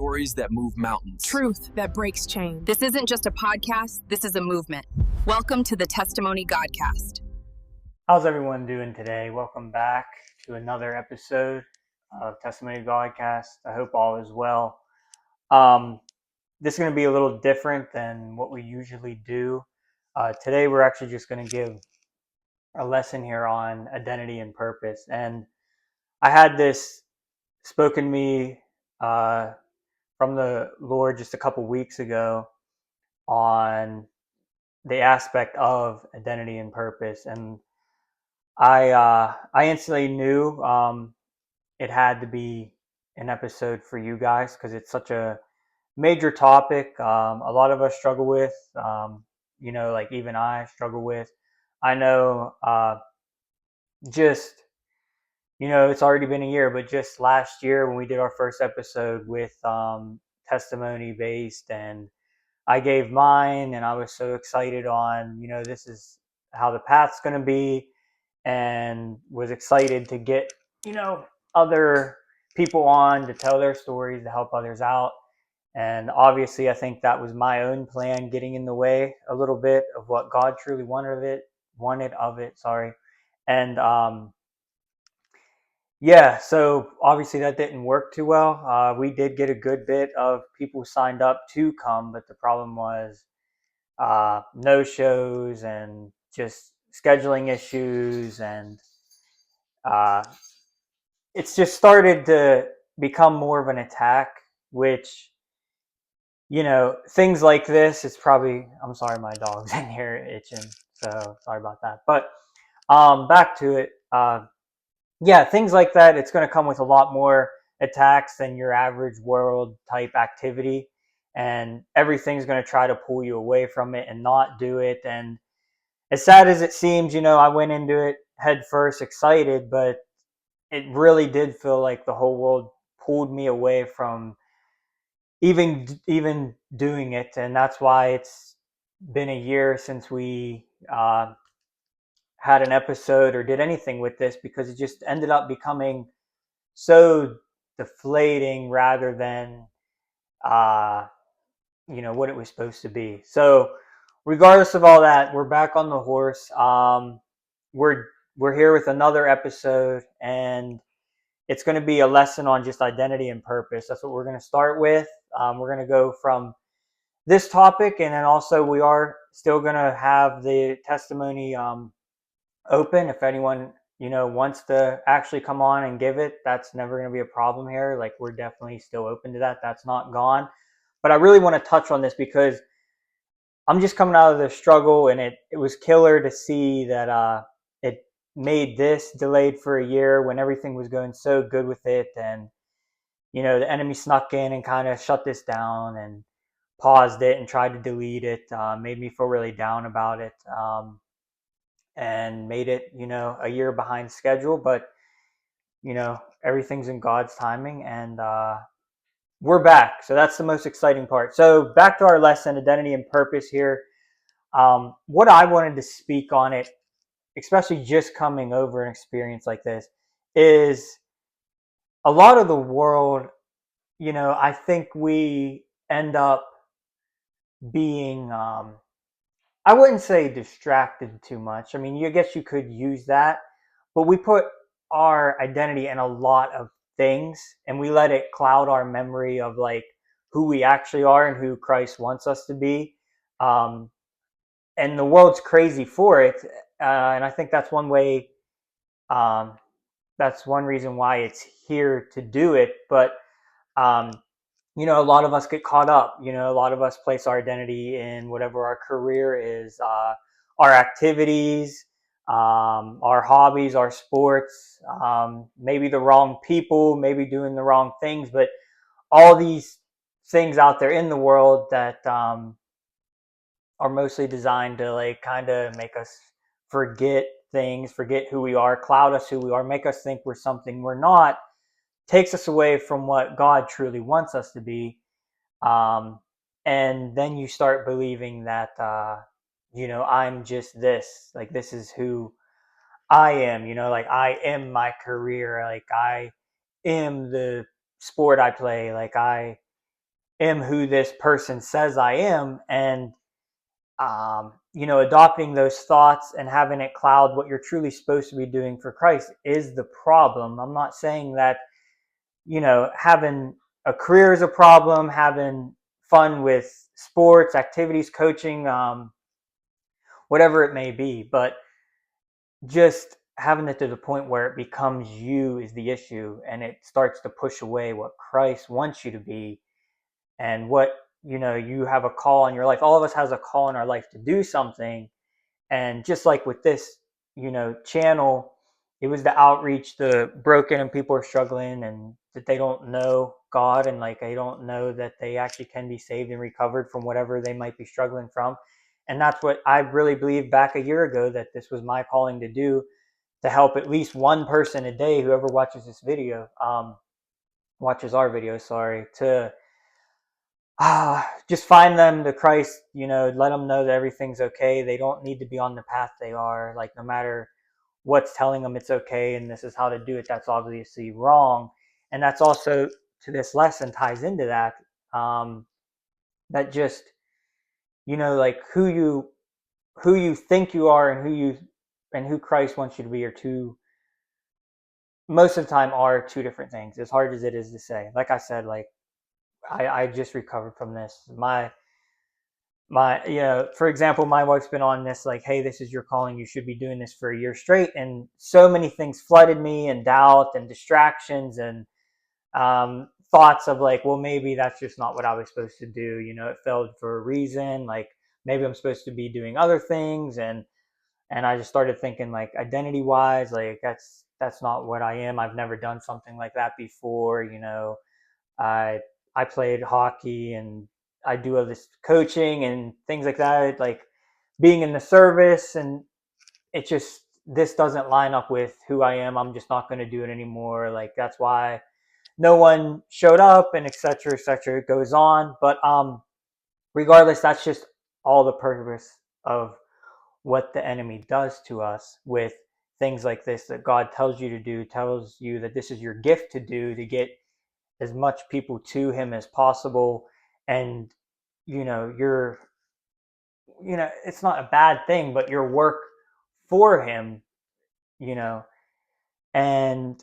stories that move mountains. Truth that breaks chains. This isn't just a podcast, this is a movement. Welcome to the Testimony Godcast. How's everyone doing today? Welcome back to another episode of Testimony Godcast. I hope all is well. This is going to be a little different than what we usually do. Today we're actually just going to give a lesson here on identity and purpose. And I had this spoken to me from the Lord just a couple weeks ago on the aspect of identity and purpose. And I instantly knew it had to be an episode for you guys because it's such a major topic. A lot of us struggle with, like even I struggle with. I know it's already been a year, but just last year when we did our first episode with testimony based, and I gave mine, and I was so excited on, this is how the path's going to be, and was excited to get, other people on to tell their stories, to help others out. And obviously, I think that was my own plan getting in the way a little bit of what God truly wanted of it. And so obviously that didn't work too well. We did get a good bit of people signed up to come, but the problem was no shows and just scheduling issues, and it's just started to become more of an attack, which, things like this, I'm sorry, my dog's in here itching, so sorry about that. But back to it. Things like that, it's going to come with a lot more attacks than your average world type activity, and everything's going to try to pull you away from it and not do it. And as sad as it seems, I went into it head first excited, but it really did feel like the whole world pulled me away from even doing it. And that's why it's been a year since we had an episode or did anything with this, because it just ended up becoming so deflating rather than what it was supposed to be. So regardless of all that, we're back on the horse. We're here with another episode, and it's going to be a lesson on just identity and purpose. That's what we're going to start with. We're going to go from this topic, and then also we are still going to have the testimony open. If anyone wants to actually come on and give it, that's never going to be a problem here. Like, we're definitely still open to that. That's not gone. But I really want to touch on this because I'm just coming out of the struggle, and it was killer to see that it made this delayed for a year when everything was going so good with it. And the enemy snuck in and kind of shut this down and paused it and tried to delete it. Made me feel really down about it. And made it, a year behind schedule. But, everything's in God's timing, and we're back. So that's the most exciting part. So back to our lesson, identity and purpose here. What I wanted to speak on it, especially just coming over an experience like this, is a lot of the world, I think we end up being... I wouldn't say distracted too much. I mean, I guess you could use that, but we put our identity in a lot of things, and we let it cloud our memory of like who we actually are and who Christ wants us to be. And the world's crazy for it. And I think that's one way, that's one reason why it's here to do it. But, a lot of us get caught up. A lot of us place our identity in whatever our career is, our activities, our hobbies, our sports, maybe the wrong people, maybe doing the wrong things, but all these things out there in the world that are mostly designed to like kind of make us forget things, forget who we are, cloud us who we are, make us think we're something we're not, takes us away from what God truly wants us to be. And then you start believing that, I'm just this, like, this is who I am, like I am my career, like I am the sport I play, like I am who this person says I am, and adopting those thoughts and having it cloud what you're truly supposed to be doing for Christ is the problem. I'm not saying that, having a career is a problem, having fun with sports, activities, coaching, whatever it may be, but just having it to the point where it becomes you is the issue, and it starts to push away what Christ wants you to be, and what you have a call in your life. All of us has a call in our life to do something. And just like with this, channel, it was the outreach, the broken and people are struggling and that they don't know God, and like they don't know that they actually can be saved and recovered from whatever they might be struggling from. And that's what I really believed back a year ago, that this was my calling to do, to help at least one person a day, whoever watches this video, watches our video, sorry, to just find them to Christ, let them know that everything's okay. They don't need to be on the path they are. Like, no matter what's telling them it's okay and this is how to do it, that's obviously wrong. And that's also, to this lesson, ties into that. That just, like who you think you are and who Christ wants you to be are two, most of the time, are two different things, as hard as it is to say. Like I said, like I just recovered from this. For example, my wife's been on this, like, hey, this is your calling, you should be doing this for a year straight, and so many things flooded me, and doubt and distractions, and thoughts of like, well, maybe that's just not what I was supposed to do. It failed for a reason. Like, maybe I'm supposed to be doing other things, and I just started thinking, like, identity wise, like that's not what I am. I've never done something like that before. I I played hockey, and I do all this coaching and things like that, like being in the service, and it just, this doesn't line up with who I am. I'm just not going to do it anymore. Like, that's why no one showed up, and etc. etc. It goes on, but regardless, that's just all the purpose of what the enemy does to us with things like this, that God tells you to do, tells you that this is your gift to do, to get as much people to him as possible. And you're, it's not a bad thing, but your work for him, you know and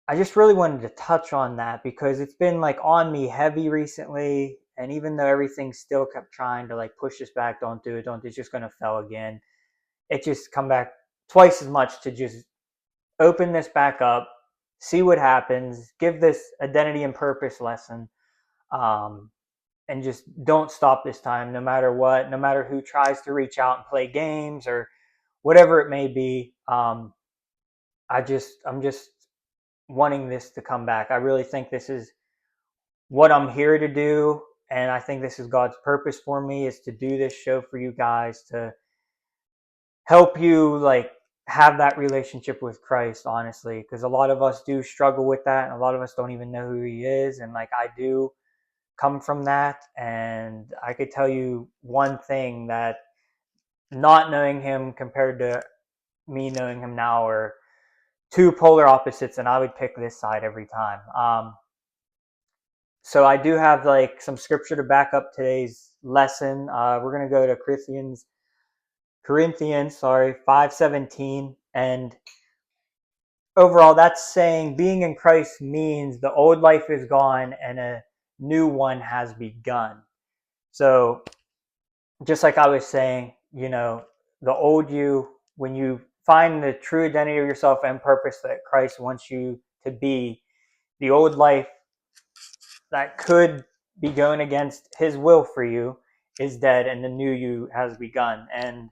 I just really wanted to touch on that, because it's been like on me heavy recently. And even though everything still kept trying to like push us back, don't do it, don't, it's just going to fail again, it just come back twice as much to just open this back up, see what happens, give this identity and purpose lesson, um, and just don't stop this time, no matter what, no matter who tries to reach out and play games or whatever it may be. I'm just wanting this to come back. I really think this is what I'm here to do, and I think this is God's purpose for me, is to do this show for you guys, to help you like have that relationship with Christ, honestly, because a lot of us do struggle with that, and a lot of us don't even know who he is. And like, I do come from that, and I could tell you one thing, that not knowing him compared to me knowing him now are two polar opposites, and I would pick this side every time. So I do have like some scripture to back up today's lesson. We're going to go to Corinthians, 5:17, and overall that's saying being in Christ means the old life is gone and a new one has begun. So just like I was saying, the old you, when you find the true identity of yourself and purpose that Christ wants you to be, the old life that could be going against his will for you is dead, and the new you has begun. And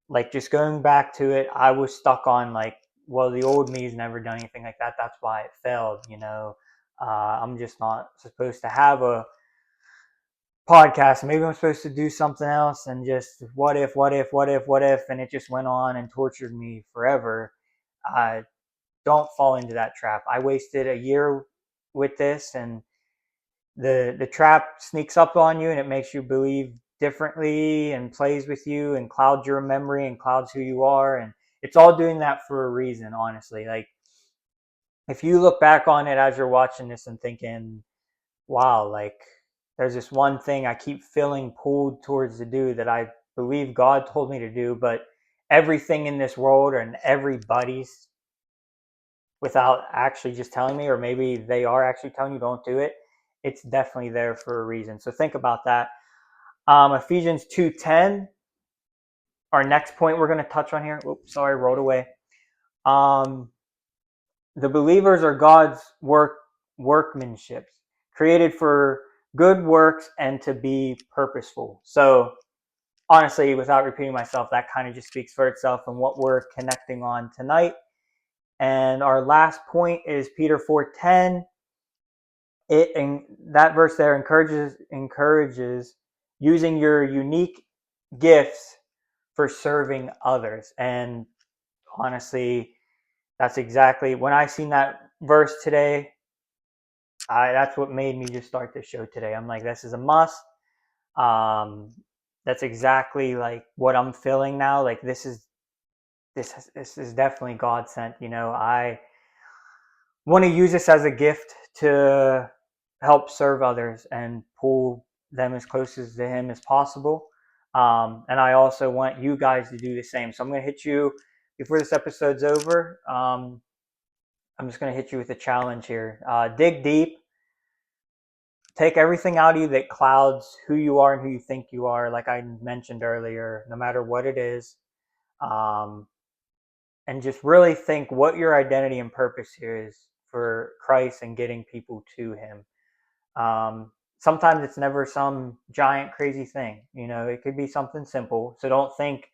like, just going back to it, I was stuck on like, well, the old me's never done anything like that, that's why it failed. I'm just not supposed to have a podcast. Maybe I'm supposed to do something else, and just what if, and it just went on and tortured me forever. Don't fall into that trap. I wasted a year with this, and the trap sneaks up on you, and it makes you believe differently, and plays with you, and clouds your memory, and clouds who you are. And it's all doing that for a reason, honestly. Like, if you look back on it as you're watching this and thinking, wow, like, there's this one thing I keep feeling pulled towards to do that I believe God told me to do, but everything in this world and everybody's, without actually just telling me, or maybe they are actually telling you don't do it, it's definitely there for a reason. So think about that. Ephesians 2:10, our next point we're going to touch on here. Oops, sorry, rolled away. The believers are God's workmanship, created for good works and to be purposeful. So honestly, without repeating myself, that kind of just speaks for itself and what we're connecting on tonight. And our last point is Peter 4:10. And that verse there encourages using your unique gifts for serving others. And honestly, that's exactly when I seen that verse today. That's what made me just start this show today. I'm like, this is a must. Um, that's exactly like what I'm feeling now. Like this is definitely God sent. I want to use this as a gift to help serve others and pull them as close to Him as possible. And I also want you guys to do the same. So I'm going to hit you before this episode's over. I'm just going to hit you with a challenge here. Dig deep. Take everything out of you that clouds who you are and who you think you are, like I mentioned earlier, no matter what it is. And just really think what your identity and purpose here is for Christ and getting people to Him. Sometimes it's never some giant crazy thing. It could be something simple. So don't think,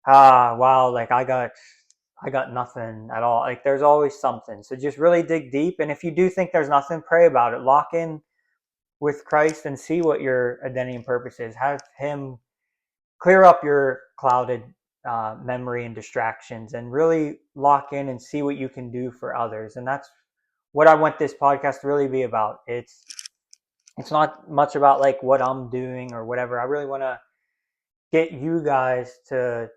wow, like I got nothing at all. Like there's always something. So just really dig deep. And if you do think there's nothing, pray about it. Lock in with Christ and see what your identity and purpose is. Have Him clear up your clouded memory and distractions, and really lock in and see what you can do for others. And that's what I want this podcast to really be about. It's not much about like what I'm doing or whatever. I really want to get you guys to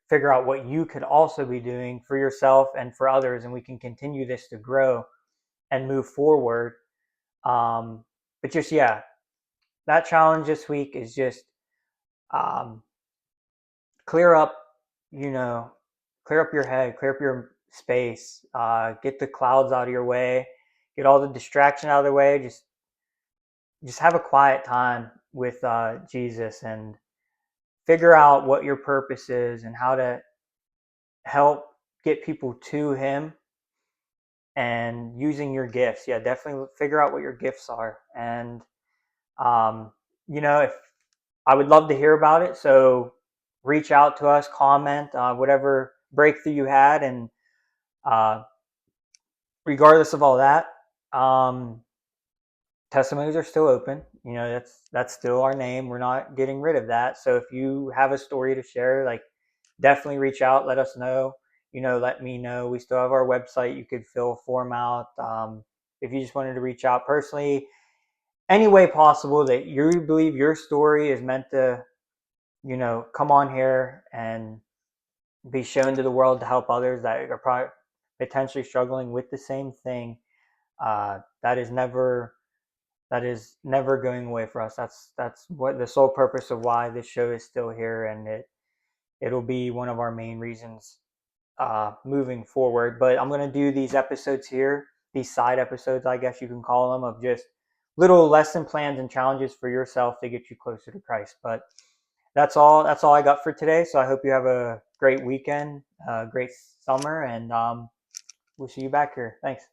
figure out what you could also be doing for yourself and for others, and we can continue this to grow and move forward. But just that challenge this week is just um, clear up, clear up your head, clear up your space, get the clouds out of your way, get all the distraction out of the way. Just have a quiet time with Jesus and figure out what your purpose is and how to help get people to Him, and using your gifts. Yeah, definitely figure out what your gifts are. And if I would love to hear about it, so reach out to us, comment, whatever breakthrough you had, and uh, regardless of all that, testimonies are still open. That's still our name. We're not getting rid of that. So if you have a story to share, like definitely reach out. Let us know. Let me know. We still have our website. You could fill a form out. If you just wanted to reach out personally, any way possible that you believe your story is meant to, come on here and be shown to the world to help others that are probably potentially struggling with the same thing. That is never going away for us. That's what the sole purpose of why this show is still here, and it'll be one of our main reasons moving forward. But I'm going to do these episodes here, these side episodes, I guess you can call them, of just little lesson plans and challenges for yourself to get you closer to Christ. But that's all I got for today. So I hope you have a great weekend, great summer, and we'll see you back here. Thanks.